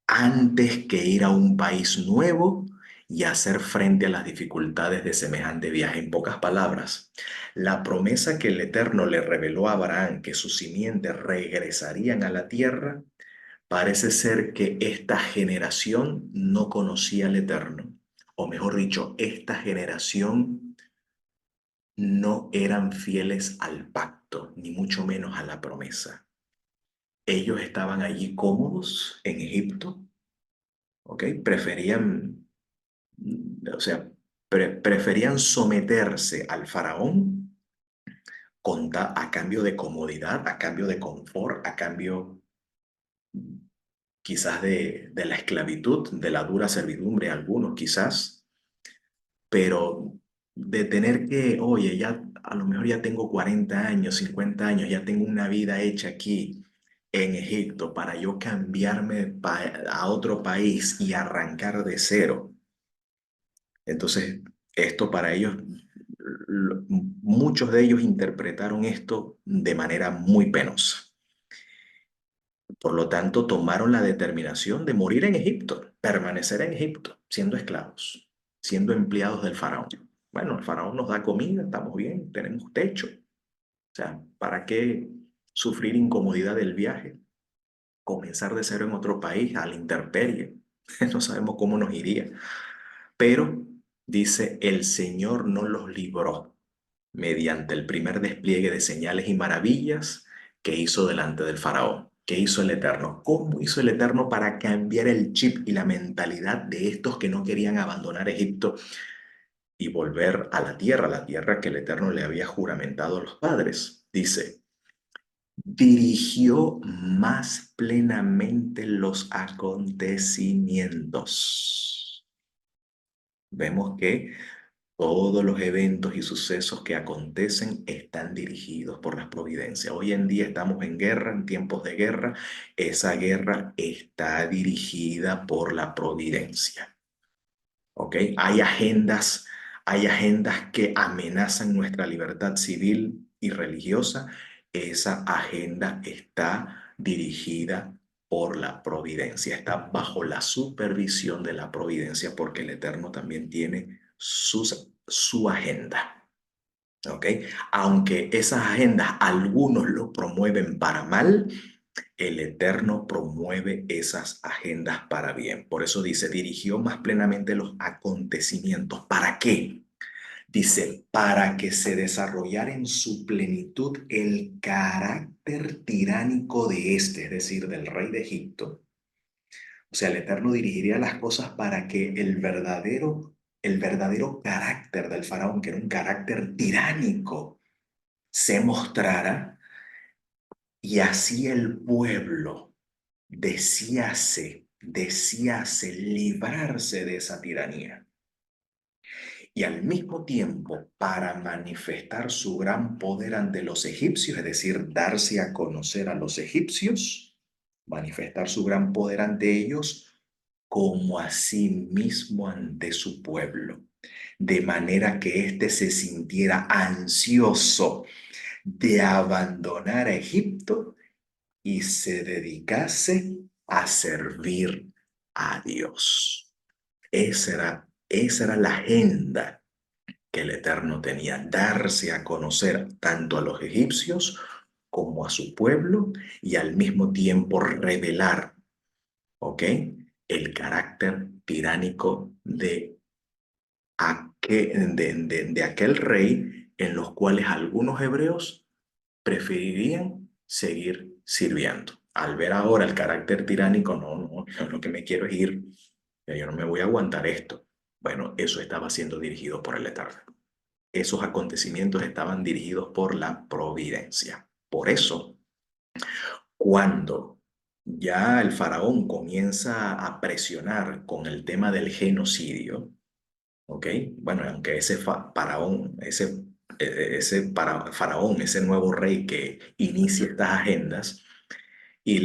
antes que ir a un país nuevo y hacer frente a las dificultades de semejante viaje. En pocas palabras, la promesa que el Eterno le reveló a Abraham, que sus simientes regresarían a la tierra, parece ser que esta generación no conocía al Eterno, o mejor dicho, esta generación no eran fieles al pacto, ni mucho menos a la promesa. Ellos estaban allí cómodos en Egipto, ¿ok? O sea, preferían someterse al faraón a cambio de comodidad, a cambio de confort, a cambio quizás de la esclavitud, de la dura servidumbre, algunos quizás, pero de tener que, oye, ya a lo mejor ya tengo 40 años, 50 años, ya tengo una vida hecha aquí en Egipto para yo cambiarme a otro país y arrancar de cero. Entonces, esto para ellos, muchos de ellos interpretaron esto de manera muy penosa. Por lo tanto, tomaron la determinación de morir en Egipto, permanecer en Egipto, siendo esclavos, siendo empleados del faraón. Bueno, el faraón nos da comida, estamos bien, tenemos techo. O sea, ¿para qué sufrir incomodidad del viaje? Comenzar de cero en otro país, a la intemperie. No sabemos cómo nos iría. Pero dice, el Señor no los libró mediante el primer despliegue de señales y maravillas que hizo delante del faraón. ¿Qué hizo el Eterno? ¿Cómo hizo el Eterno para cambiar el chip y la mentalidad de estos que no querían abandonar Egipto y volver a la tierra que el Eterno le había juramentado a los padres? Dice, dirigió más plenamente los acontecimientos. Vemos que todos los eventos y sucesos que acontecen están dirigidos por las providencias. Hoy en día estamos en guerra, en tiempos de guerra. Esa guerra está dirigida por la providencia. ¿Ok? Hay agendas que amenazan nuestra libertad civil y religiosa. Esa agenda está dirigida por la providencia, está bajo la supervisión de la providencia porque el Eterno también tiene su agenda. ¿Ok? Aunque esas agendas algunos lo promueven para mal, el Eterno promueve esas agendas para bien. Por eso dice, dirigió más plenamente los acontecimientos. ¿Para qué? Dice, para que se desarrollara en su plenitud el carácter tiránico de este, es decir, del rey de Egipto. O sea, el Eterno dirigiría las cosas para que el verdadero carácter del faraón, que era un carácter tiránico, se mostrara y así el pueblo desease librarse de esa tiranía. Y al mismo tiempo, para manifestar su gran poder ante los egipcios, es decir, darse a conocer a los egipcios, manifestar su gran poder ante ellos, como a sí mismo ante su pueblo, de manera que éste se sintiera ansioso de abandonar a Egipto y se dedicase a servir a Dios. Esa era la agenda que el Eterno tenía, darse a conocer tanto a los egipcios como a su pueblo y al mismo tiempo revelar, ¿ok? El carácter tiránico de aquel rey en los cuales algunos hebreos preferirían seguir sirviendo. Al ver ahora el carácter tiránico, no, yo lo que me quiero es ir, yo no me voy a aguantar esto. Bueno, eso estaba siendo dirigido por el Eterno. Esos acontecimientos estaban dirigidos por la providencia. Por eso, cuando ya el faraón comienza a presionar con el tema del genocidio, ¿ok? Bueno, aunque faraón, ese nuevo rey que inicia estas agendas y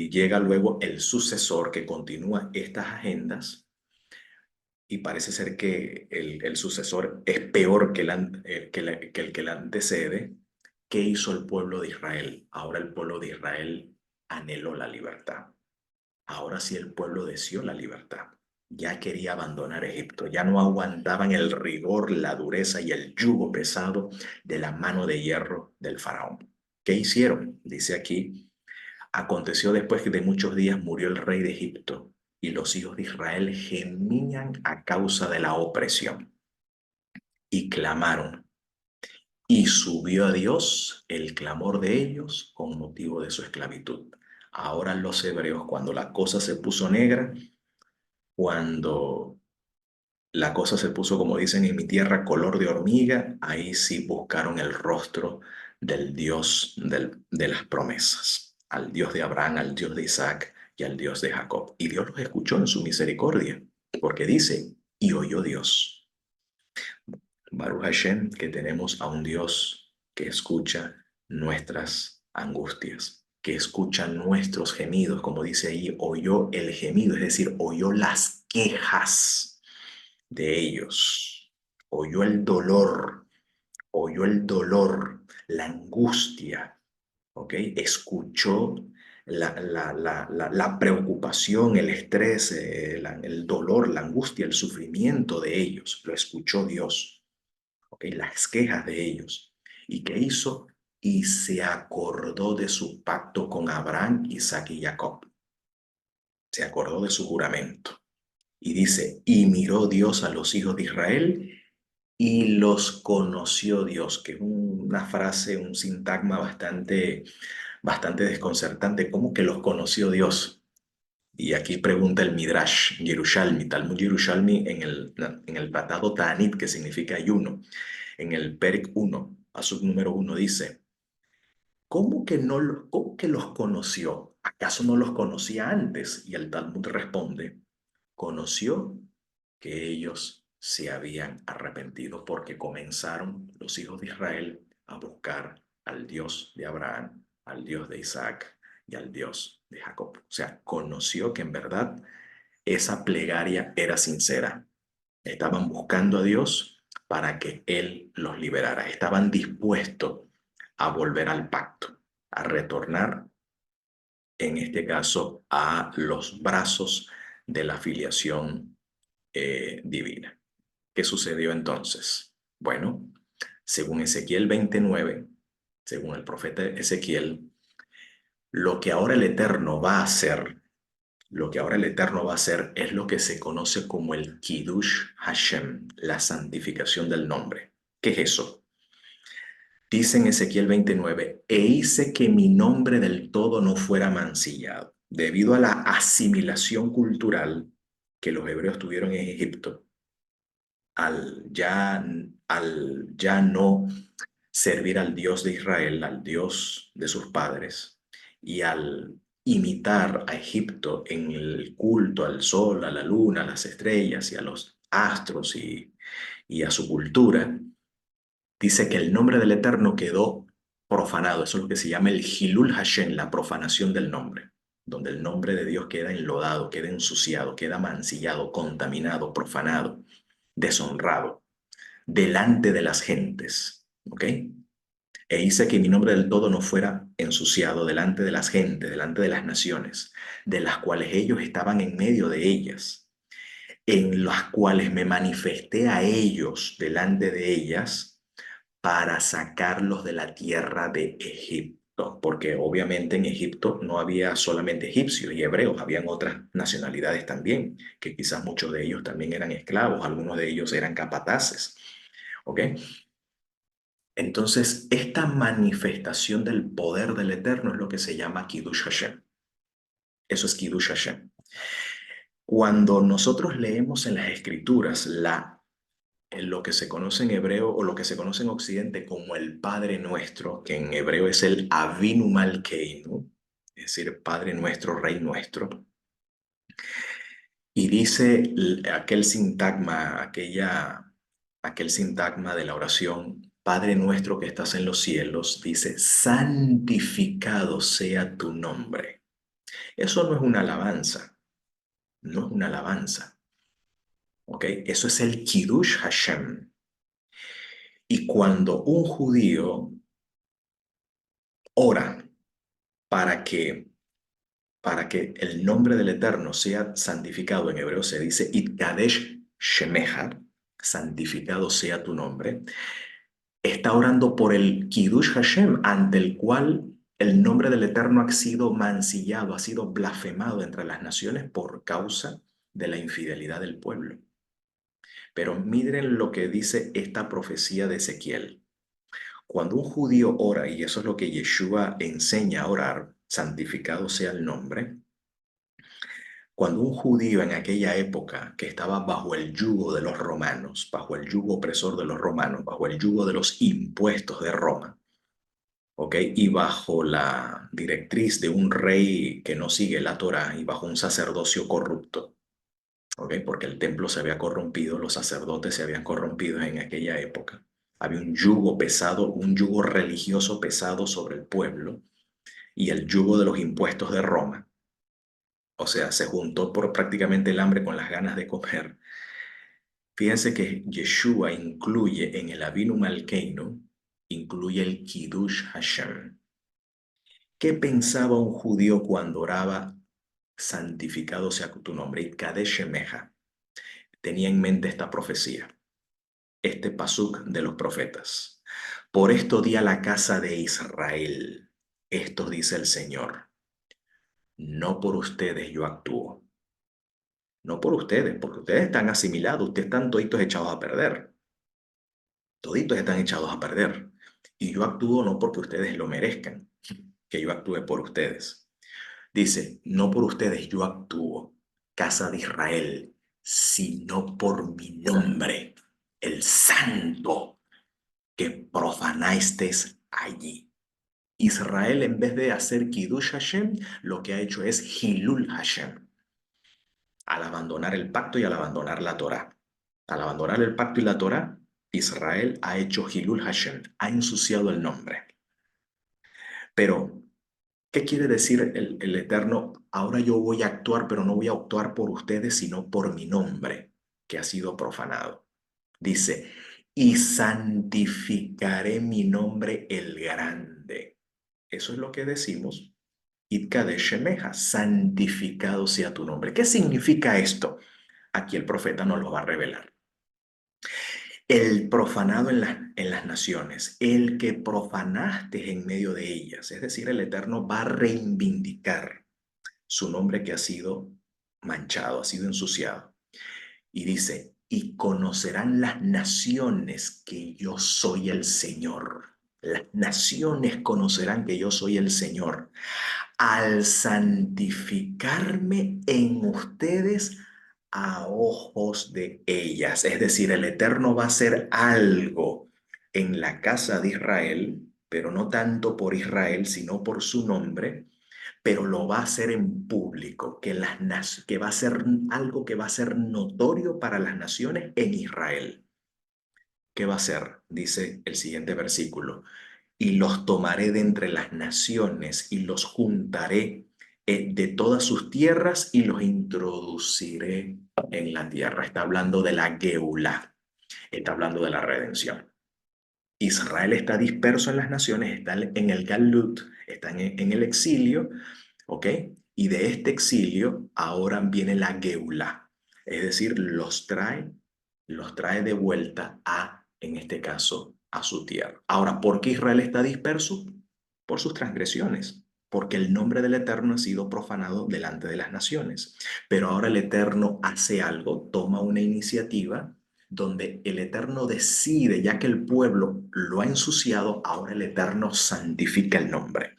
llega luego el sucesor que continúa estas agendas y parece ser que el sucesor es peor que el que le antecede. ¿Qué hizo el pueblo de Israel? Ahora el pueblo de Israel anheló la libertad. Ahora sí el pueblo deseó la libertad. Ya quería abandonar Egipto. Ya no aguantaban el rigor, la dureza y el yugo pesado de la mano de hierro del faraón. ¿Qué hicieron? Dice aquí, aconteció después que de muchos días murió el rey de Egipto y los hijos de Israel gemían a causa de la opresión y clamaron. Y subió a Dios el clamor de ellos con motivo de su esclavitud. Ahora los hebreos, cuando la cosa se puso negra, cuando la cosa se puso, como dicen en mi tierra, color de hormiga, ahí sí buscaron el rostro del Dios de las promesas, al Dios de Abraham, al Dios de Isaac y al Dios de Jacob. Y Dios los escuchó en su misericordia, porque dice, y oyó Dios. Baruch Hashem, que tenemos a un Dios que escucha nuestras angustias, que escucha nuestros gemidos, como dice ahí, oyó el gemido, es decir, oyó las quejas de ellos, oyó el dolor, la angustia, ¿ok? Escuchó la preocupación, el estrés, el dolor, la angustia, el sufrimiento de ellos. Lo escuchó Dios, ¿ok? Las quejas de ellos. ¿Y qué hizo? Y se acordó de su pacto con Abraham, Isaac y Jacob. Se acordó de su juramento. Y dice, y miró Dios a los hijos de Israel y los conoció Dios, que es una frase, un sintagma bastante desconcertante. ¿Cómo que los conoció Dios? Y aquí pregunta el Midrash Yerushalmi, Talmud Yerushalmi en el tratado Ta'anit, que significa ayuno, en el Perek 1, pasuk número 1, dice, ¿cómo que, no, cómo que los conoció? ¿Acaso no los conocía antes? Y el Talmud responde, conoció que ellos se habían arrepentido porque comenzaron los hijos de Israel a buscar al Dios de Abraham, al Dios de Isaac y al Dios de Jacob. O sea, conoció que en verdad esa plegaria era sincera. Estaban buscando a Dios para que Él los liberara. Estaban dispuestos a volver al pacto, a retornar, en este caso, a los brazos de la filiación divina. ¿Qué sucedió entonces? Bueno, según Ezequiel 29, según el profeta Ezequiel, lo que ahora el Eterno va a hacer, lo que ahora el Eterno va a hacer es lo que se conoce como el Kiddush Hashem, la santificación del nombre. ¿Qué es eso? Dice en Ezequiel 29, e hice que mi nombre del todo no fuera mancillado, debido a la asimilación cultural que los hebreos tuvieron en Egipto, al ya no servir al Dios de Israel, al Dios de sus padres, y al imitar a Egipto en el culto al sol, a la luna, a las estrellas y a los astros y a su cultura, dice que el nombre del Eterno quedó profanado. Eso es lo que se llama el Hilul Hashem, la profanación del nombre, donde el nombre de Dios queda enlodado, queda ensuciado, queda mancillado, contaminado, profanado, deshonrado delante de las gentes, ¿ok? E hice que mi nombre del todo no fuera ensuciado delante de las gentes, delante de las naciones, de las cuales ellos estaban en medio de ellas, en las cuales me manifesté a ellos delante de ellas para sacarlos de la tierra de Egipto, porque obviamente en Egipto no había solamente egipcios y hebreos, habían otras nacionalidades también, que quizás muchos de ellos también eran esclavos, algunos de ellos eran capataces, ¿ok? Entonces, esta manifestación del poder del Eterno es lo que se llama Kiddush Hashem. Eso es Kiddush Hashem. Cuando nosotros leemos en las Escrituras en lo que se conoce en hebreo o lo que se conoce en Occidente como el Padre Nuestro, que en hebreo es el Avinu Malkeinu, es decir, Padre Nuestro, Rey Nuestro, y dice aquel sintagma, aquel sintagma de la oración, Padre nuestro que estás en los cielos, dice, santificado sea tu nombre. Eso no es una alabanza, no es una alabanza, ¿ok? Eso es el Kiddush Hashem. Y cuando un judío ora para que, para que el nombre del Eterno sea santificado, en hebreo se dice, Itkadesh Shemeha, santificado sea tu nombre, está orando por el Kiddush Hashem, ante el cual el nombre del Eterno ha sido mancillado, ha sido blasfemado entre las naciones por causa de la infidelidad del pueblo. Pero miren lo que dice esta profecía de Ezequiel. Cuando un judío ora, y eso es lo que Yeshua enseña a orar, santificado sea el nombre, cuando un judío en aquella época que estaba bajo el yugo de los romanos, bajo el yugo opresor de los romanos, bajo el yugo de los impuestos de Roma, ¿ok? Y bajo la directriz de un rey que no sigue la Torá y bajo un sacerdocio corrupto, ¿ok? Porque el templo se había corrompido, los sacerdotes se habían corrompido en aquella época. Había un yugo pesado, un yugo religioso pesado sobre el pueblo y el yugo de los impuestos de Roma. O sea, se juntó por prácticamente el hambre con las ganas de comer. Fíjense que Yeshua incluye en el Avinu Malkeinu, incluye el Kiddush Hashem. ¿Qué pensaba un judío cuando oraba, santificado sea tu nombre? Itkadesh Shemeja. Tenía en mente esta profecía, este pasuk de los profetas. Por esto di a la casa de Israel, esto dice el Señor, no por ustedes yo actúo, no por ustedes, porque ustedes están asimilados, ustedes están toditos echados a perder, toditos están echados a perder. Y yo actúo no porque ustedes lo merezcan, que yo actúe por ustedes. Dice, no por ustedes yo actúo, casa de Israel, sino por mi nombre, el santo que profanasteis allí. Israel, en vez de hacer Kiddush Hashem, lo que ha hecho es Hilul Hashem, al abandonar el pacto y al abandonar la Torá. Al abandonar el pacto y la Torá, Israel ha hecho Hilul Hashem, ha ensuciado el nombre. Pero, ¿qué quiere decir el Eterno? Ahora yo voy a actuar, pero no voy a actuar por ustedes, sino por mi nombre, que ha sido profanado. Dice, y santificaré mi nombre el grande. Eso es lo que decimos. Itkadesh Shemeja, santificado sea tu nombre. ¿Qué significa esto? Aquí el profeta nos lo va a revelar. El profanado en las naciones, el que profanaste en medio de ellas. Es decir, el Eterno va a reivindicar su nombre que ha sido manchado, ha sido ensuciado. Y dice, y conocerán las naciones que yo soy el Señor. Las naciones conocerán que yo soy el Señor al santificarme en ustedes a ojos de ellas. Es decir, el Eterno va a hacer algo en la casa de Israel, pero no tanto por Israel, sino por su nombre, pero lo va a hacer en público, que va a ser algo que va a ser notorio para las naciones en Israel. ¿Qué va a ser? Dice el siguiente versículo. Y los tomaré de entre las naciones y los juntaré de todas sus tierras y los introduciré en la tierra. Está hablando de la Geulá, está hablando de la redención. Israel está disperso en las naciones, está en el Galut, está en el exilio, ¿ok? Y de este exilio ahora viene la Geulá, es decir, los trae de vuelta a, en este caso, a su tierra. Ahora, ¿por qué Israel está disperso? Por sus transgresiones, porque el nombre del Eterno ha sido profanado delante de las naciones. Pero ahora el Eterno hace algo, toma una iniciativa donde el Eterno decide, ya que el pueblo lo ha ensuciado, ahora el Eterno santifica el nombre.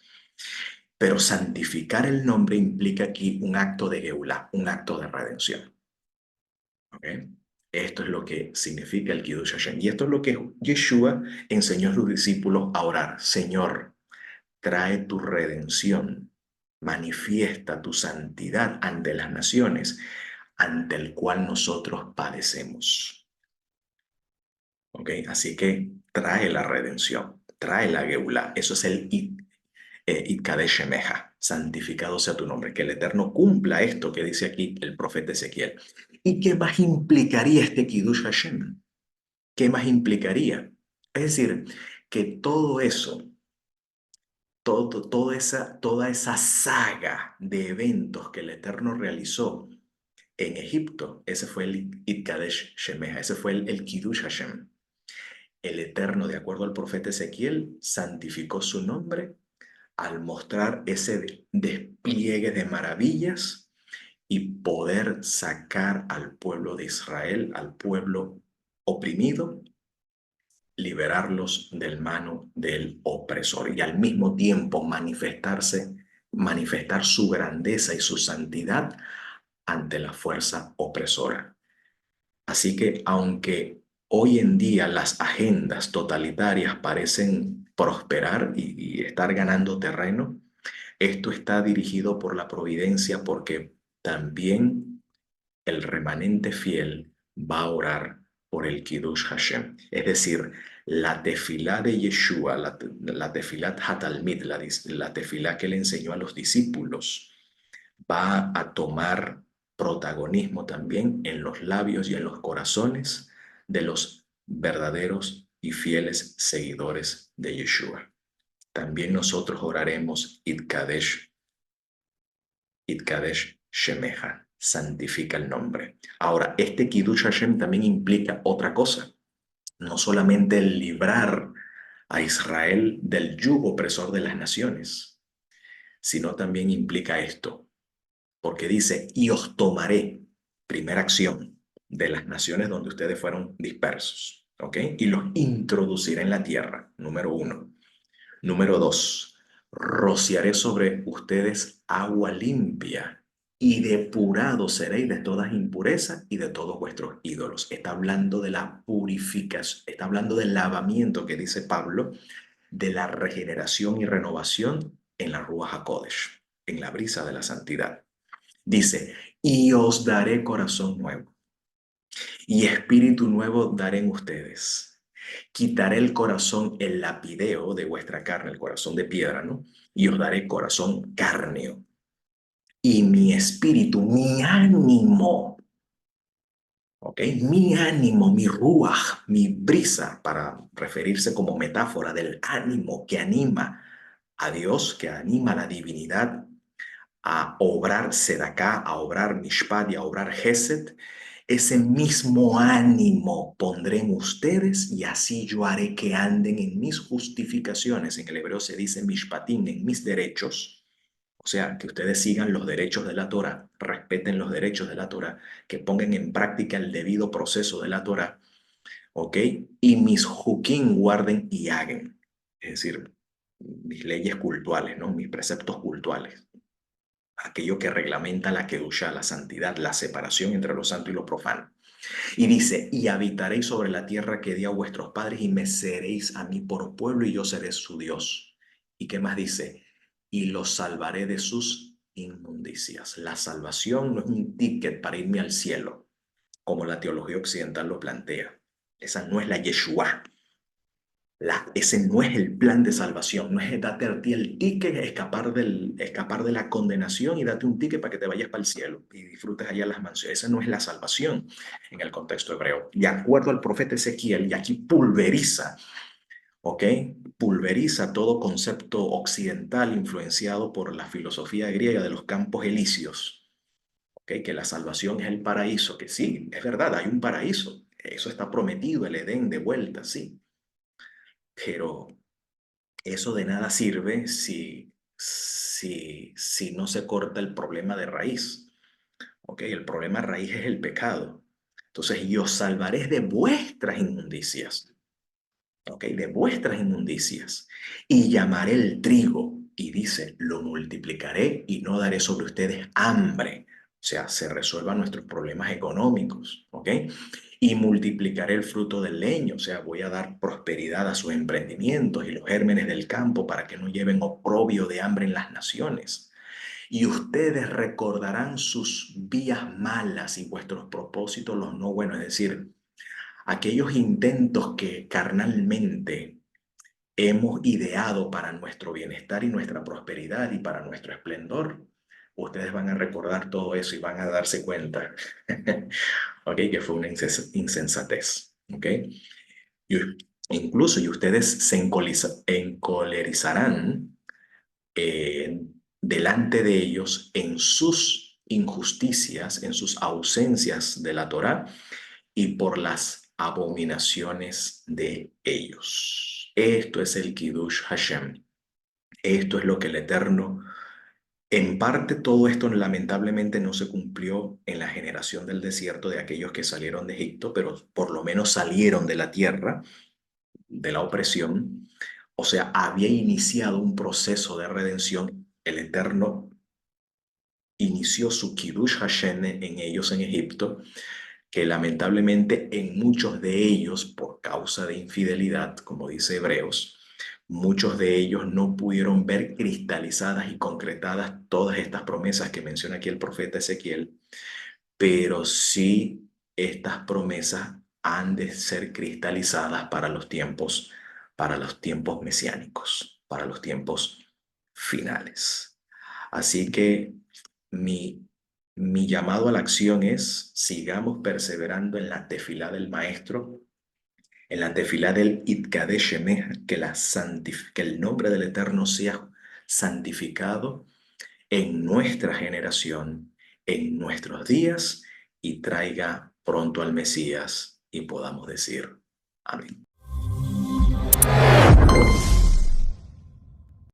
Pero santificar el nombre implica aquí un acto de Geulá, un acto de redención. ¿Ok? Esto es lo que significa el Kiddush Hashem. Y esto es lo que Yeshua enseñó a sus discípulos a orar. Señor, trae tu redención, manifiesta tu santidad ante las naciones, ante el cual nosotros padecemos. ¿Ok? Así que trae la redención, trae la Geulá. Eso es el Itkadesh Shemeja, santificado sea tu nombre. Que el Eterno cumpla esto que dice aquí el profeta Ezequiel. ¿Y qué más implicaría este Kiddush Hashem? ¿Qué más implicaría? Es decir, que todo eso, toda esa saga de eventos que el Eterno realizó en Egipto, ese fue el Itkadesh Shemeja, ese fue el Kiddush Hashem. El Eterno, de acuerdo al profeta Ezequiel, santificó su nombre al mostrar ese despliegue de maravillas y poder sacar al pueblo de Israel, al pueblo oprimido, liberarlos del mano del opresor y al mismo tiempo manifestar su grandeza y su santidad ante la fuerza opresora. Así que aunque hoy en día las agendas totalitarias parecen prosperar y estar ganando terreno, esto está dirigido por la providencia porque también el remanente fiel va a orar por el Kiddush Hashem. Es decir, la tefilá de Yeshua, la tefilá Hatalmid, la tefilá que le enseñó a los discípulos, va a tomar protagonismo también en los labios y en los corazones de los verdaderos y fieles seguidores de Yeshua. también nosotros oraremos Itkadesh Shemeha, santifica el nombre. Ahora, este Kiddush Hashem también implica otra cosa, no solamente el librar a Israel del yugo opresor de las naciones, sino también implica esto, porque dice, y os tomaré, primera acción, de las naciones donde ustedes fueron dispersos, ¿ok? Y los introduciré en la tierra, número uno. Número dos, rociaré sobre ustedes agua limpia y depurado seréis de todas impurezas y de todos vuestros ídolos. Está hablando de la purificación, está hablando del lavamiento que dice Pablo, de la regeneración y renovación en la Ruach HaKodesh, en la brisa de la santidad. Dice, y os daré corazón nuevo y espíritu nuevo daré en ustedes. Quitaré el corazón, el lapideo de vuestra carne, el corazón de piedra, ¿no? Y os daré corazón cárneo. Y mi espíritu, mi ánimo, ¿ok? Mi ánimo, mi ruaj, mi brisa, para referirse como metáfora del ánimo que anima a Dios, que anima a la divinidad a obrar Sedaká, a obrar Mishpat y a obrar Gesed, ese mismo ánimo pondré en ustedes y así yo haré que anden en mis justificaciones. En el hebreo se dice Mishpatim, en mis derechos. O sea, que ustedes sigan los derechos de la Torah, respeten los derechos de la Torah, que pongan en práctica el debido proceso de la Torah, ¿ok? Y mis hukim guarden y hagan. Es decir, mis leyes cultuales, ¿no? Mis preceptos cultuales, aquello que reglamenta la kedusha, la santidad, la separación entre lo santo y lo profano. Y dice, y habitaréis sobre la tierra que di a vuestros padres y me seréis a mí por pueblo y yo seré su Dios. ¿Y qué más dice? Y los salvaré de sus inmundicias. La salvación no es un ticket para irme al cielo, como la teología occidental lo plantea. Esa no es la Yeshua. Ese no es el plan de salvación, no es date a ti el ticket, escapar de la condenación y date un ticket para que te vayas para el cielo y disfrutes allá las mansiones. Esa no es la salvación en el contexto hebreo. De acuerdo al profeta Ezequiel, y aquí pulveriza, ¿ok? Pulveriza todo concepto occidental influenciado por la filosofía griega de los campos elíseos, ¿ok? Que la salvación es el paraíso, que sí, es verdad, hay un paraíso, eso está prometido, el Edén de vuelta, sí, pero eso de nada sirve si no se corta el problema de raíz. ¿Ok? El problema de raíz es el pecado. Entonces, yo os salvaré de vuestras inmundicias. ¿Ok? De vuestras inmundicias. Y llamaré el trigo. Y dice, lo multiplicaré y no daré sobre ustedes hambre. O sea, se resuelvan nuestros problemas económicos. ¿Ok? Y multiplicaré el fruto del leño, o sea, voy a dar prosperidad a sus emprendimientos y los gérmenes del campo para que no lleven oprobio de hambre en las naciones. Y ustedes recordarán sus vías malas y vuestros propósitos los no buenos, es decir, aquellos intentos que carnalmente hemos ideado para nuestro bienestar y nuestra prosperidad y para nuestro esplendor. Ustedes van a recordar todo eso y van a darse cuenta, ¿ok? Que fue una insensatez, ¿ok? Y incluso y ustedes se encolerizarán eh, delante de ellos en sus injusticias, en sus ausencias de la Torá y por las abominaciones de ellos. Esto es el Kiddush Hashem. Esto es lo que el Eterno, en parte todo esto lamentablemente no se cumplió en la generación del desierto de aquellos que salieron de Egipto, pero por lo menos salieron de la tierra, de la opresión. O sea, había iniciado un proceso de redención. El Eterno inició su Kiddush Hashem en ellos en Egipto, que lamentablemente en muchos de ellos, por causa de infidelidad, como dice Hebreos, muchos de ellos no pudieron ver cristalizadas y concretadas todas estas promesas que menciona aquí el profeta Ezequiel, pero sí estas promesas han de ser cristalizadas para los tiempos mesiánicos, para los tiempos finales. Así que mi, mi llamado a la acción es, sigamos perseverando en la tefilá del Maestro, En la tefilá del Itkadesh Shemeh, que el nombre del Eterno sea santificado en nuestra generación, en nuestros días, y traiga pronto al Mesías y podamos decir amén.